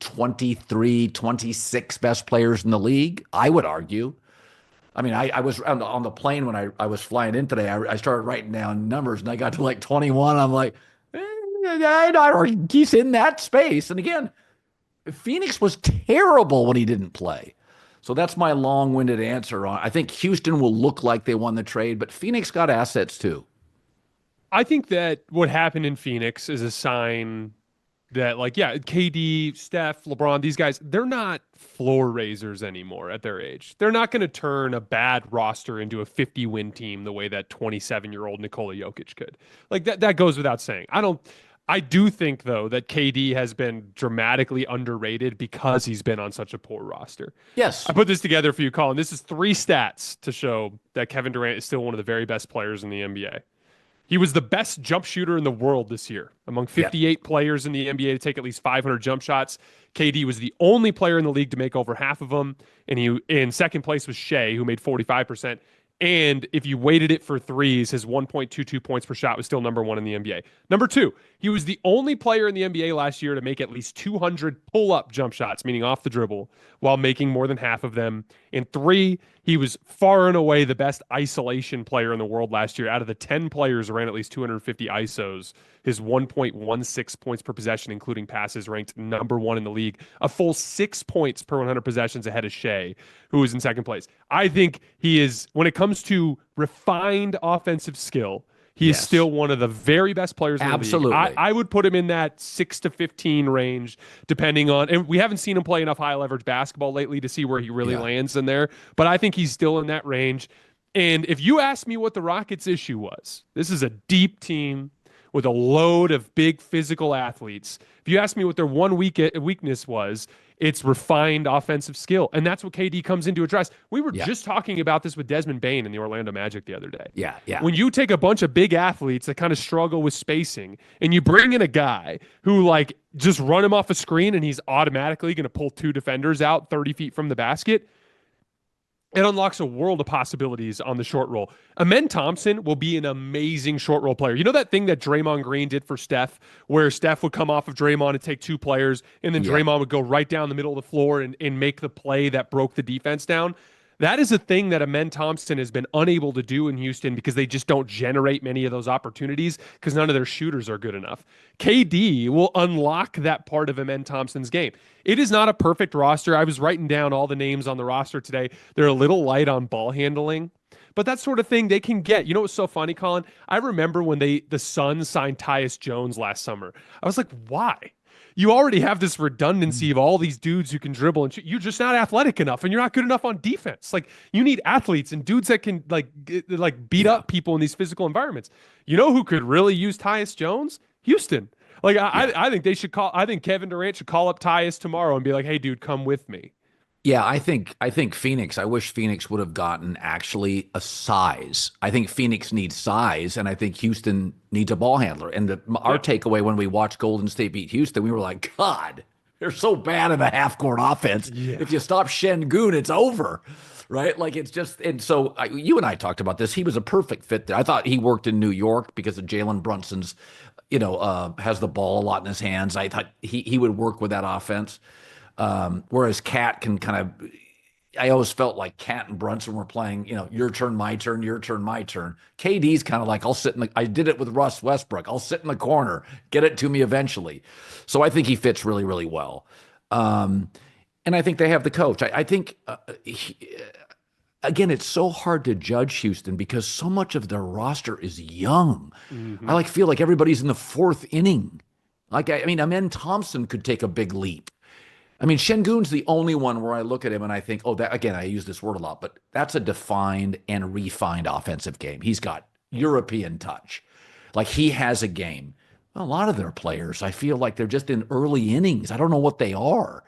23, 26 best players in the league, I would argue. I mean, I was on the plane when I was flying in today. I started writing down numbers, and I got to like 21. I'm like, he's in that space. And again, Phoenix was terrible when he didn't play. So that's my long-winded answer on. I think Houston will look like they won the trade, but Phoenix got assets too. I think that what happened in Phoenix is a sign that like, yeah, KD, Steph, LeBron, these guys, they're not floor raisers anymore at their age. They're not going to turn a bad roster into a 50-win team the way that 27-year-old Nikola Jokic could. Like that goes without saying. I do think though that KD has been dramatically underrated because he's been on such a poor roster. Yes. I put this together for you, Colin. This is 3 stats to show that Kevin Durant is still one of the very best players in the NBA. He was the best jump shooter in the world this year. Among 58 players in the NBA to take at least 500 jump shots, KD was the only player in the league to make over half of them. And he in second place was Shea, who made 45%. And if you weighted it for threes, his 1.22 points per shot was still number 1 in the NBA. Number 2, he was the only player in the NBA last year to make at least 200 pull-up jump shots, meaning off the dribble, while making more than half of them. And 3, he was far and away the best isolation player in the world last year. Out of the 10 players who ran at least 250 ISOs, his 1.16 points per possession, including passes, ranked number 1 in the league, a full 6 points per 100 possessions ahead of Shea, who was in second place. I think he is, when it comes to refined offensive skill, he is still one of the very best players in the league. I would put him in that 6 to 15 range, depending on, and we haven't seen him play enough high leverage basketball lately to see where he really lands in there, but I think he's still in that range. And if you ask me what the Rockets' issue was, this is a deep team with a load of big physical athletes. If you ask me what their one weakness was, it's refined offensive skill. And that's what KD comes in to address. We were just talking about this with Desmond Bane in the Orlando Magic the other day. Yeah. When you take a bunch of big athletes that kind of struggle with spacing and you bring in a guy who like just run him off a screen and he's automatically going to pull 2 defenders out 30 feet from the basket, it unlocks a world of possibilities on the short roll. Amen Thompson will be an amazing short roll player. You know that thing that Draymond Green did for Steph, where Steph would come off of Draymond and take 2 players, and then Draymond would go right down the middle of the floor and make the play that broke the defense down? That is a thing that Amen Thompson has been unable to do in Houston because they just don't generate many of those opportunities because none of their shooters are good enough. KD will unlock that part of Amen Thompson's game. It is not a perfect roster. I was writing down all the names on the roster today. They're a little light on ball handling, but that sort of thing they can get. You know what's so funny, Colin? I remember when the Suns signed Tyus Jones last summer. I was like, why? You already have this redundancy of all these dudes who can dribble, and you're just not athletic enough, and you're not good enough on defense. Like, you need athletes and dudes that can beat up people in these physical environments. You know who could really use Tyus Jones? Houston. Like, I think they should call. I think Kevin Durant should call up Tyus tomorrow and be like, "Hey, dude, come with me." Yeah, I think Phoenix, I wish Phoenix would have gotten actually a size. I think Phoenix needs size, and I think Houston needs a ball handler. And our takeaway when we watched Golden State beat Houston, we were like, God, they're so bad in the half-court offense. Yeah. If you stop Şengün, it's over, right? Like, it's just, and so you and I talked about this. He was a perfect fit there. I thought he worked in New York because of Jalen Brunson's, has the ball a lot in his hands. I thought he would work with that offense. Whereas Cat can kind of, I always felt like Cat and Brunson were playing, your turn, my turn, your turn, my turn. KD's kind of like, I did it with Russ Westbrook. I'll sit in the corner, get it to me eventually. So I think he fits really, really well. And I think they have the coach. I think, again, it's so hard to judge Houston because so much of their roster is young. Mm-hmm. I feel like everybody's in the 4th inning. Amen Thompson could take a big leap. Şengün's the only one where I look at him and I think, that again, I use this word a lot, but that's a defined and refined offensive game. He's got European touch. Like, he has a game. A lot of their players, I feel like they're just in early innings. I don't know what they are.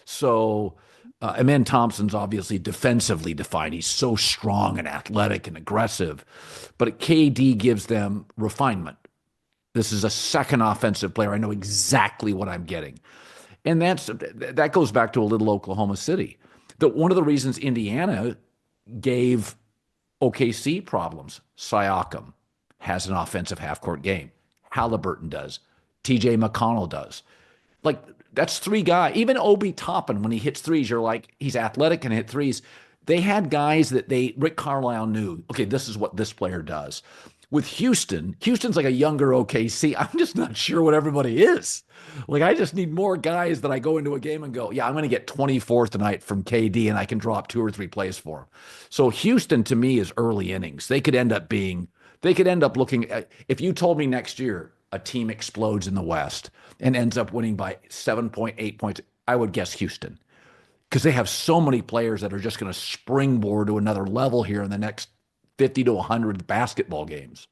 So, Amen Thompson's obviously defensively defined. He's so strong and athletic and aggressive. But KD gives them refinement. This is a second offensive player. I know exactly what I'm getting. And that goes back to a little Oklahoma City. One of the reasons Indiana gave OKC problems, Siakam has an offensive half-court game. Haliburton does. TJ McConnell does. Like, that's 3 guys. Even Obi Toppin, when he hits threes, you're like, he's athletic and hit threes. They had guys that Rick Carlisle knew, okay, this is what this player does. With Houston's like a younger OKC. I'm just not sure what everybody is. Like, I just need more guys that I go into a game and go, yeah, I'm going to get 24 tonight from KD and I can draw up 2 or 3 plays for him. So Houston to me is early innings. They could end up looking at, if you told me next year, a team explodes in the West and ends up winning by 7.8 points, I would guess Houston, because they have so many players that are just going to springboard to another level here in the next 50 to 100 basketball games.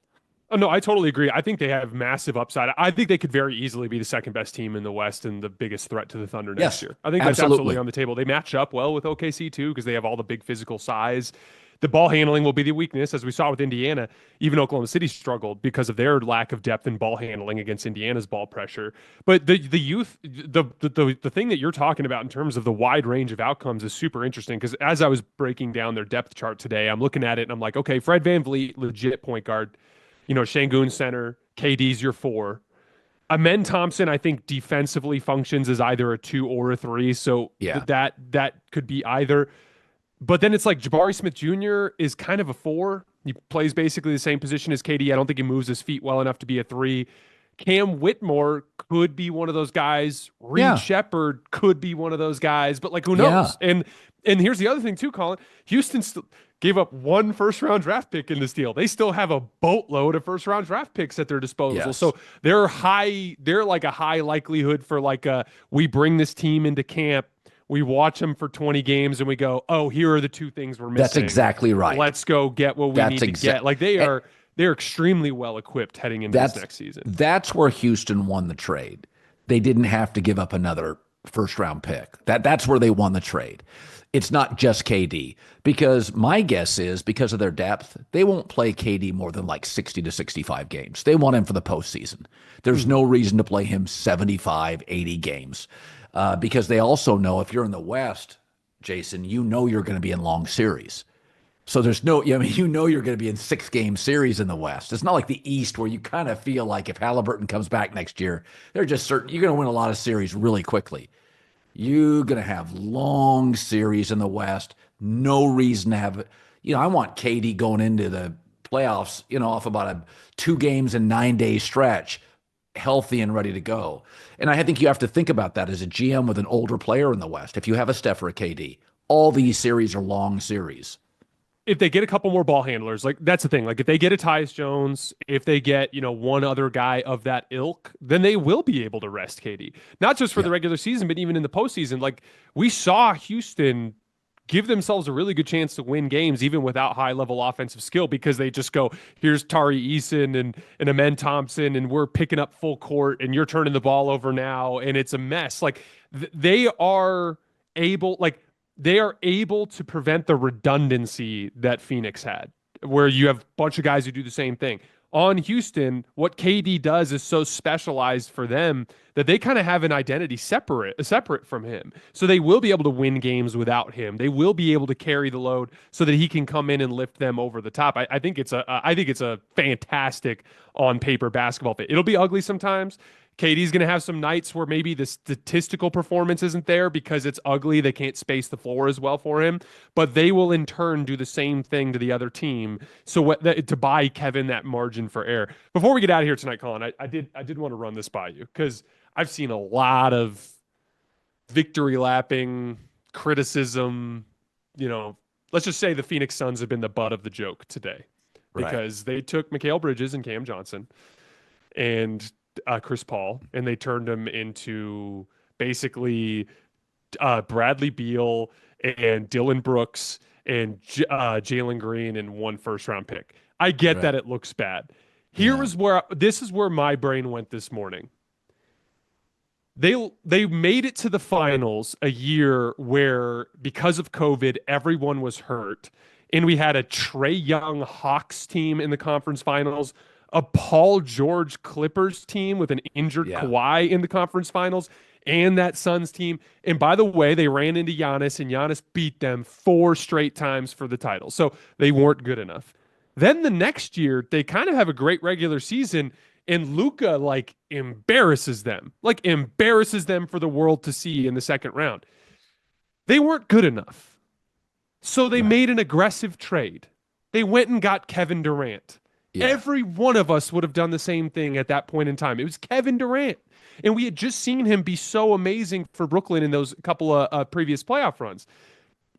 Oh, no, I totally agree. I think they have massive upside. I think they could very easily be the second best team in the West and the biggest threat to the Thunder next year. I think that's absolutely on the table. They match up well with OKC too, because they have all the big physical size. The ball handling will be the weakness, as we saw with Indiana. Even Oklahoma City struggled because of their lack of depth in ball handling against Indiana's ball pressure. But the youth, the thing that you're talking about in terms of the wide range of outcomes is super interesting, because as I was breaking down their depth chart today, I'm looking at it and I'm like, okay, Fred VanVleet, legit point guard. Şengün center, KD's your 4. Amen Thompson, I think defensively functions as either a 2 or a 3. So that could be either. But then it's like Jabari Smith Jr. is kind of a 4. He plays basically the same position as KD. I don't think he moves his feet well enough to be a 3. Cam Whitmore could be one of those guys. Reed Shepherd could be one of those guys. But like, who knows? And here's the other thing too, Colin. Houston gave up 1 first-round draft pick in this deal. They still have a boatload of first-round draft picks at their disposal. Yes. So they're like a high likelihood for like we bring this team into camp, we watch them for 20 games, and we go, oh, here are the 2 things we're missing. That's exactly right. Let's go get what we need to get. Like they're extremely well equipped heading into this next season. That's where Houston won the trade. They didn't have to give up another first-round pick. That's where they won the trade. It's not just KD, because my guess is because of their depth, they won't play KD more than like 60 to 65 games. They want him for the postseason. There's no reason to play him 75, 80 games because they also know if you're in the West, Jason, you're going to be in long series. So there's you're going to be in 6-game series in the West. It's not like the East where you kind of feel like if Haliburton comes back next year, they're just certain you're going to win a lot of series really quickly. You're going to have long series in the West. No reason to have, I want KD going into the playoffs, off about a 2 games and 9 day stretch, healthy and ready to go. And I think you have to think about that as a GM with an older player in the West. If you have a Steph or a KD, all these series are long series. If they get a couple more ball handlers, like that's the thing. Like if they get a Tyus Jones, if they get, one other guy of that ilk, then they will be able to rest KD. Not just for the regular season, but even in the postseason. Like we saw Houston give themselves a really good chance to win games, even without high-level offensive skill, because they just go, here's Tari Eason and Amen Thompson, and we're picking up full court, and you're turning the ball over now, and it's a mess. Like they are able, to prevent the redundancy that Phoenix had, where you have a bunch of guys who do the same thing. On Houston, what KD does is so specialized for them that they kind of have an identity separate from him. So they will be able to win games without him. They will be able to carry the load so that he can come in and lift them over the top. I think it's a fantastic on paper basketball fit. It'll be ugly sometimes. KD's going to have some nights where maybe the statistical performance isn't there because it's ugly. They can't space the floor as well for him, but they will in turn do the same thing to the other team. So to buy Kevin that margin for error. Before we get out of here tonight, Colin, I did want to run this by you because I've seen a lot of victory lapping criticism. Let's just say the Phoenix Suns have been the butt of the joke today because they took Mikal Bridges and Cam Johnson and Chris Paul, and they turned him into basically Bradley Beal and Dylan Brooks and Jalen Green and 1 first-round pick. I get that it looks bad. This is where my brain went this morning. They made it to the finals a year where, because of COVID, everyone was hurt, and we had a Trae Young Hawks team in the conference finals, a Paul George Clippers team with an injured Kawhi in the conference finals, and that Suns team. And by the way, they ran into Giannis, and Giannis beat them 4 straight times for the title. So they weren't good enough. Then the next year, they kind of have a great regular season, and Luka embarrasses them for the world to see in the second round. They weren't good enough. So they made an aggressive trade. They went and got Kevin Durant. Yeah. Every one of us would have done the same thing at that point in time. It was Kevin Durant. And we had just seen him be so amazing for Brooklyn in those couple of previous playoff runs.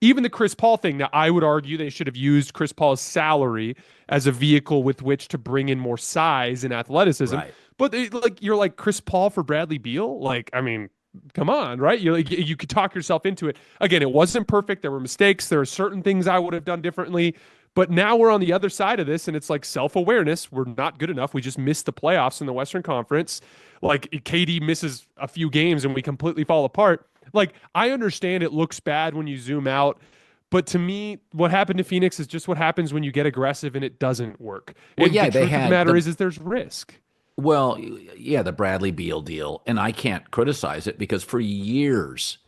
Even the Chris Paul thing. Now, I would argue they should have used Chris Paul's salary as a vehicle with which to bring in more size and athleticism. Right. But you're like Chris Paul for Bradley Beal. Like, I mean, come on, right? You could talk yourself into it. Again, it wasn't perfect. There were mistakes. There are certain things I would have done differently. But now we're on the other side of this, and it's like self-awareness. We're not good enough. We just missed the playoffs in the Western Conference. Like KD misses a few games and we completely fall apart. Like, I understand it looks bad when you zoom out, but to me, what happened to Phoenix is just what happens when you get aggressive and it doesn't work. Well, And yeah, the they truth of the had matter the is there's risk. well, yeah, the Bradley Beal deal, and I can't criticize it because for years,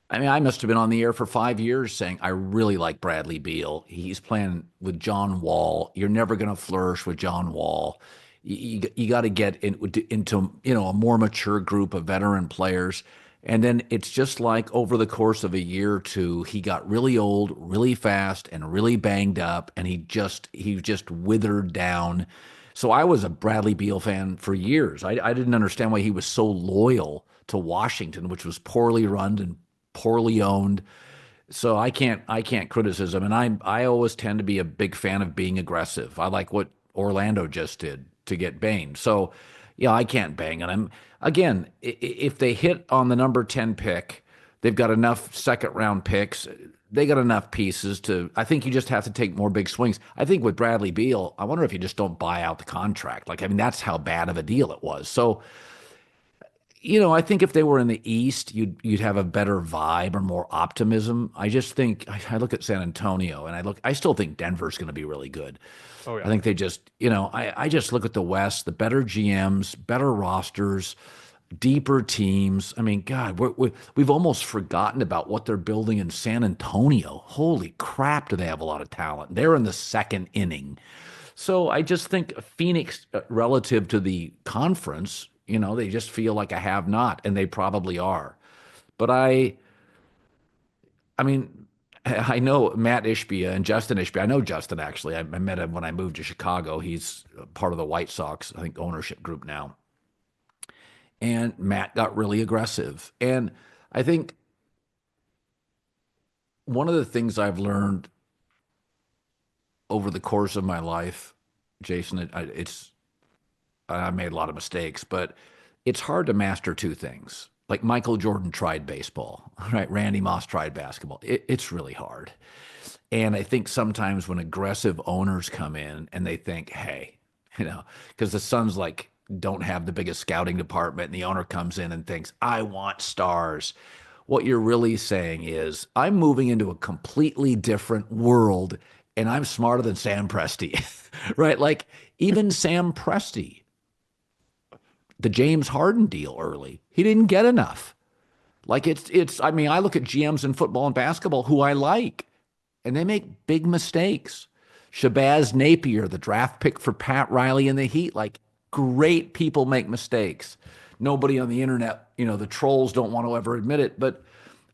I mean, I must have been on the air for 5 years saying I really like Bradley Beal. He's playing with John Wall. You're never going to flourish with John Wall. You got to get into a more mature group of veteran players. And then it's just like over the course of a year or two, he got really old, really fast, and really banged up, and he just withered down. So I was a Bradley Beal fan for years. I didn't understand why he was so loyal to Washington, which was poorly run and poorly owned. So I can't criticize him, and I always tend to be a big fan of being aggressive. I like what Orlando just did to get Bane. So yeah, I can't bang on him. Again, if they hit on the number 10 pick, they've got enough second round picks. They got enough pieces to. I think you just have to take more big swings. I think with Bradley Beal, I wonder if you just don't buy out the contract. Like, I mean, that's how bad of a deal it was. So I think if they were in the East, you'd have a better vibe or more optimism. I just think I look at San Antonio and I still think Denver's going to be really good. Oh I yeah. think they just, I just look at the West, the better GMs, better rosters, deeper teams. I mean, God, we've almost forgotten about what they're building in San Antonio. Holy crap, do they have a lot of talent? They're in the second inning. So I just think Phoenix, relative to the conference, they just feel like a have not, and they probably are. But I mean, I know Matt Ishbia and Justin Ishbia. I know Justin actually. I met him when I moved to Chicago. He's part of the White Sox, I think, ownership group now. And Matt got really aggressive. And I think one of the things I've learned over the course of my life, Jason, I made a lot of mistakes, but it's hard to master two things. Like Michael Jordan tried baseball, right? Randy Moss tried basketball. It's really hard. And I think sometimes when aggressive owners come in and they think, hey, because the Suns don't have the biggest scouting department, and the owner comes in and thinks, I want stars. What you're really saying is, I'm moving into a completely different world, and I'm smarter than Sam Presti, right? Like even Sam Presti, the James Harden deal early, he didn't get enough. Like I mean, I look at GMs in football and basketball who I like, and they make big mistakes. Shabazz Napier, the draft pick for Pat Riley in the Heat, like great people make mistakes. Nobody on the internet, the trolls don't want to ever admit it, but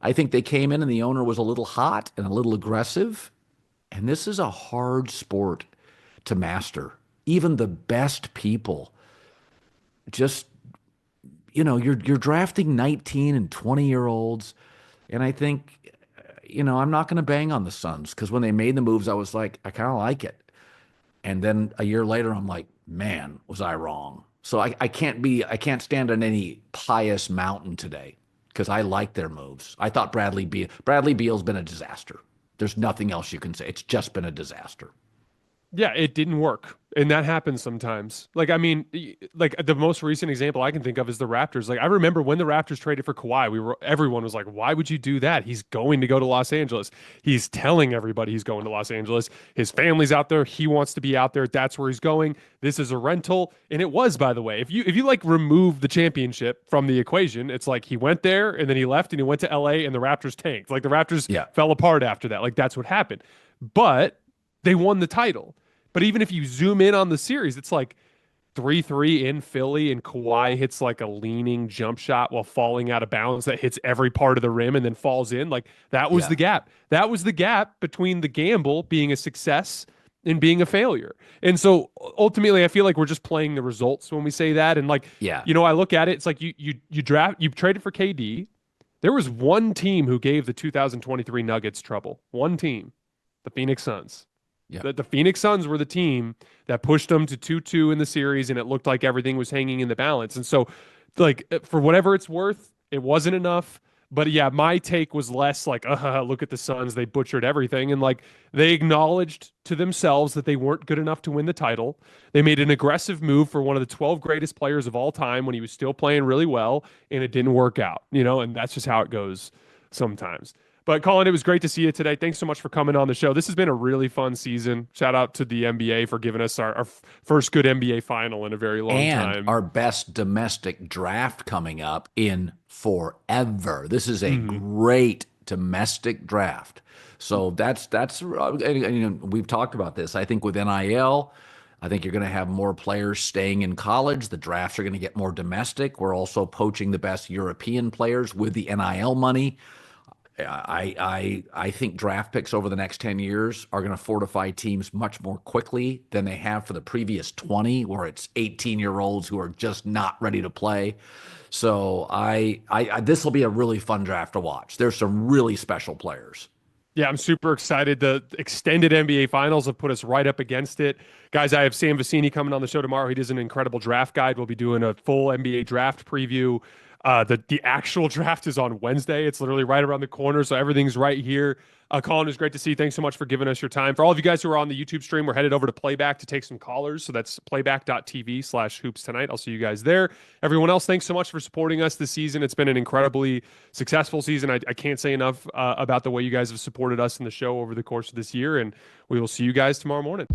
I think they came in and the owner was a little hot and a little aggressive. And this is a hard sport to master. Even the best people just, you're drafting 19 and 20-year-olds. And I think, I'm not going to bang on the Suns because when they made the moves, I was like, I kind of like it. And then a year later, I'm like, man, was I wrong? So I can't stand on any pious mountain today because I like their moves. I thought Bradley Beal's been a disaster. There's nothing else you can say. It's just been a disaster. Yeah, it didn't work. And that happens sometimes. Like, I mean, like the most recent example I can think of is the Raptors. Like, I remember when the Raptors traded for Kawhi, everyone was like, why would you do that? He's going to go to Los Angeles. He's telling everybody he's going to Los Angeles. His family's out there. He wants to be out there. That's where he's going. This is a rental. And it was, by the way, if you like remove the championship from the equation, it's like he went there and then he left and he went to LA and the Raptors tanked. Like the Raptors Yeah. fell apart after that. Like that's what happened. But they won the title. But even if you zoom in on the series, it's like 3-3 in Philly, and Kawhi hits like a leaning jump shot while falling out of bounds that hits every part of the rim and then falls in. Like that was Yeah. the gap. That was the gap between the gamble being a success and being a failure. And so ultimately, I feel like we're just playing the results when we say that. And like, Yeah. I look at it, it's like you traded for KD. There was one team who gave the 2023 Nuggets trouble. One team, the Phoenix Suns. Yeah. The Phoenix Suns were the team that pushed them to 2-2 in the series, and it looked like everything was hanging in the balance. And so, like, for whatever it's worth, it wasn't enough. But yeah, my take was less like, look at the Suns, they butchered everything. And like, they acknowledged to themselves that they weren't good enough to win the title. They made an aggressive move for one of the 12 greatest players of all time when he was still playing really well, and it didn't work out, and that's just how it goes sometimes. But Colin, it was great to see you today. Thanks so much for coming on the show. This has been a really fun season. Shout out to the NBA for giving us our first good NBA final in a very long And time. our best domestic draft coming up in forever. This is a great domestic draft. So that's we've talked about this. I think with NIL, I think you're going to have more players staying in college. The drafts are going to get more domestic. We're also poaching the best European players with the NIL money. I think draft picks over the next 10 years are going to fortify teams much more quickly than they have for the previous 20, where it's 18-year-olds who are just not ready to play. So this will be a really fun draft to watch. There's some really special players. Yeah, I'm super excited. The extended NBA Finals have put us right up against it. Guys, I have Sam Vecini coming on the show tomorrow. He does an incredible draft guide. We'll be doing a full NBA draft preview. The actual draft is on Wednesday. It's literally right around the corner, so everything's right here. Colin, it was great to see you. Thanks so much for giving us your time. For all of you guys who are on the YouTube stream, we're headed over to Playback to take some callers. So that's playback.tv/hoops tonight. I'll see you guys there. Everyone else, thanks so much for supporting us this season. It's been an incredibly successful season. I can't say enough about the way you guys have supported us in the show over the course of this year, and we will see you guys tomorrow morning.